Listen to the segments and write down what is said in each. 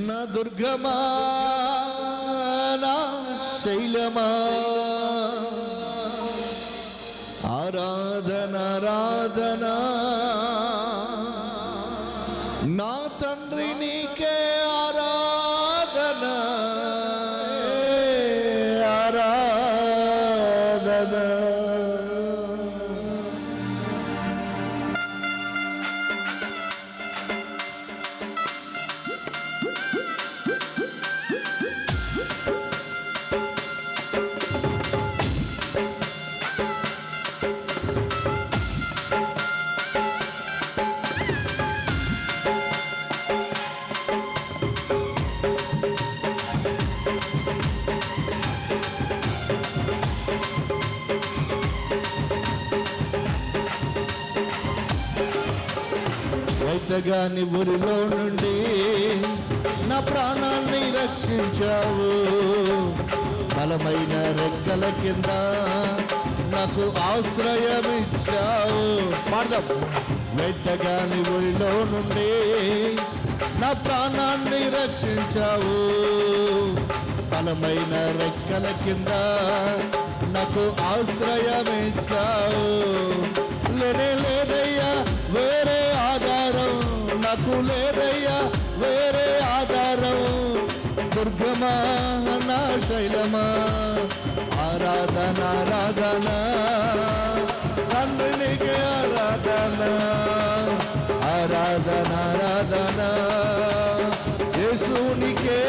నా దుర్గమా నా శైలమా ఆరాధన ఆరాధన నా తండ్రి నీకే ఆరాధన ఆరాధన. వైద్యగాని ఊరిలో నుండి నా ప్రాణాన్ని రక్షించావు. బలమైన రెక్కల కింద నాకు ఆశ్రయమిచ్చావు. పాడదాం. వైద్యగాని ఊరిలో నుండి నా ప్రాణాన్ని రక్షించావు. బలమైన రెక్కల కింద నాకు ఆశ్రయమిచ్చావు. లేనే లేదయ్యా వేరే ఆధారం, నాకు లేదయ్యా వేరే ఆధారం. దుర్గమా నా శైలమా ఆరాధన ఆరాధన తండ్రికి ఆరాధన ఆరాధన ఆరాధన యేసునికే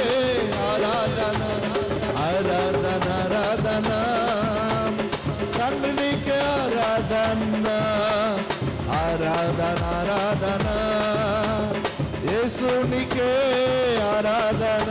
ఆరాధన ఆరాధన ఆరాధన తండ్రికి ఆరాధన ఆరాధన ఆరాధన యేసునికే ఆరాధన.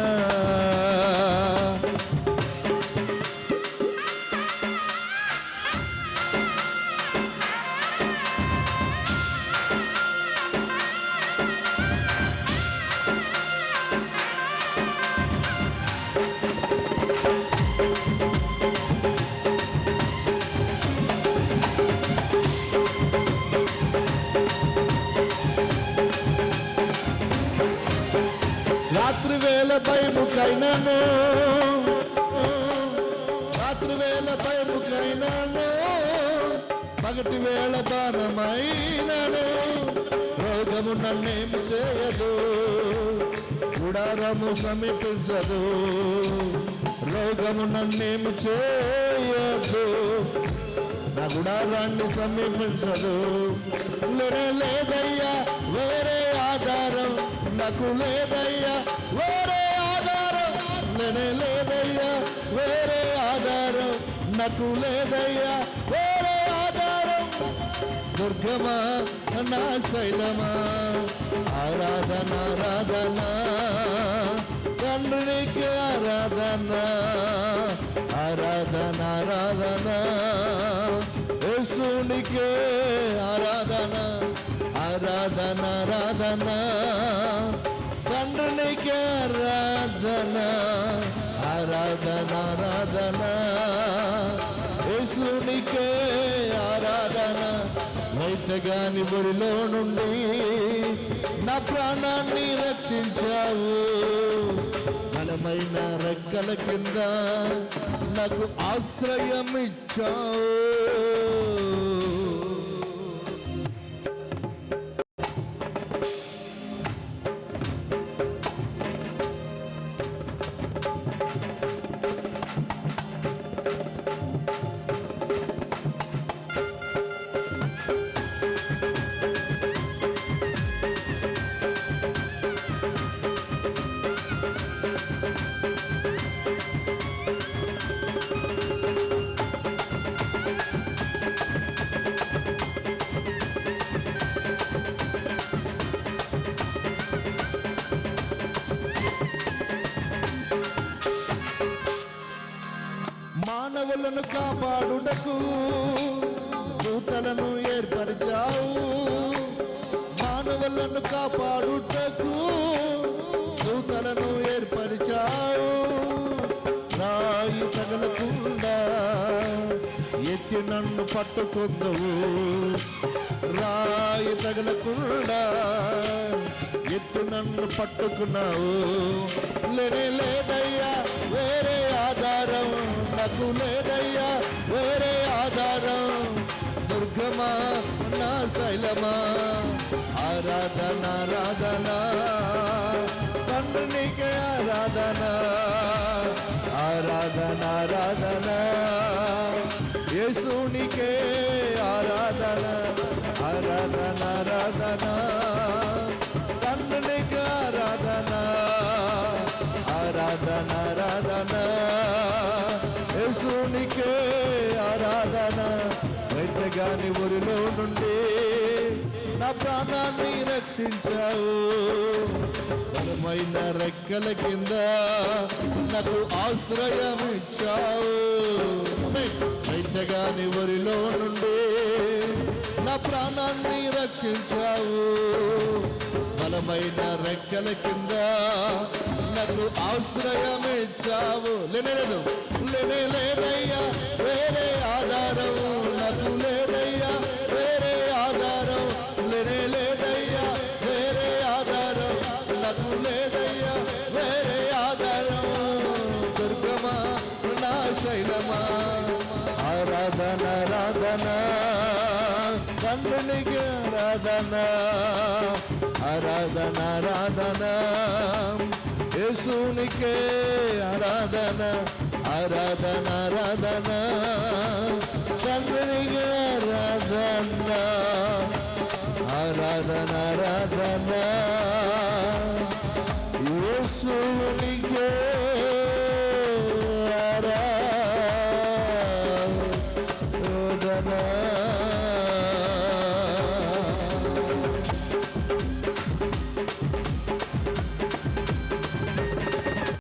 రాత్రి వేళ భయముకైనాను, రాత్రి వేళ భయముకైనాను, పగటి వేళ బాణమైనను. రోగము నన్నేమి చేయదు, గుడారము సమీపించదు. రోగము నన్నేమి చేయదు, నా గుడారాన్ని సమీపించదు. లేదయ్యా వేరే ఆధారం, నాకు లేదయ్యా వేరే ఆధారం. లేదయ్యా వేరే ఆధారం, నాకు లేదయ్యా వేరే ఆధారం. దుర్గమా నా శైలమా ఆరాధన ఆరాధన తండ్రికి ఆరాధన ఆరాధన ఆరాధన యేసునికే ఆరాధన ఆరాధన ఆరాధన తండ్రికి ఆరాధన ఆరాధన ఆరాధన యేసునికే ఆరాధన. వైద్యగాని ఊరిలో నుండి నా ప్రాణాన్ని రక్షించావు. బలమైన రెక్కల కింద నాకు ఆశ్రయం ఇచ్చావు. మానవులను కాపాడుటకు దూతలను ఏర్పరిచావు. మానవులను కాపాడుటకు దూతలను ఏర్పరిచావు. రాయి తగలకుండా ఎత్తి నన్ను పట్టుకుందువు. రాయి తగలకుండా ఎత్తి నన్ను పట్టుకున్నావు. లేనే లేదయ్యా వేరే ఆధారం, నాకు లేదయ్యా వేరే ఆధారం. దుర్గమా నా శైలమా, ఆరాధన ఆరాధన తండ్రి నీకే ఆరాధన, ఆరాధన ఆరాధన యేసునికే ఆరాధన, ఆరాధన ఆరాధన తండ్రి నీకే ఆరాధన, ఆరాధన ఆరాధన యేసునికే ఆరాధన. వెంటగాని ఊరిలో నుండి నా ప్రాణాన్ని రక్షించావు. బలమైన రెక్కల కింద నాకు ఆశ్రయం ఇచ్చావు. వెంటగాని ఊరిలో నుండి నా ప్రాణాన్ని రక్షించావు. బలమైన రెక్కల కింద నాకు ఆశ్రయం ఇచ్చావు. లేనేలేదు లేనే లేదయ్యా వేరే ఆధారం, నాకు లేదయ్యా వేరే ఆధారం. లేనే లేదయ్యా వేరే ఆధారం, నాకు లేదయ్యా వేరే ఆధారం. దుర్గమా నా శైలమా, ఆరాధన ఆరాధన తండ్రికి ఆరాధన, ఆరాధన ఆరాధన యేసునికే ఆరాధన, ఆరాధన ఆరాధన తండ్రికి ఆరాధన, ఆరాధన ఆరాధన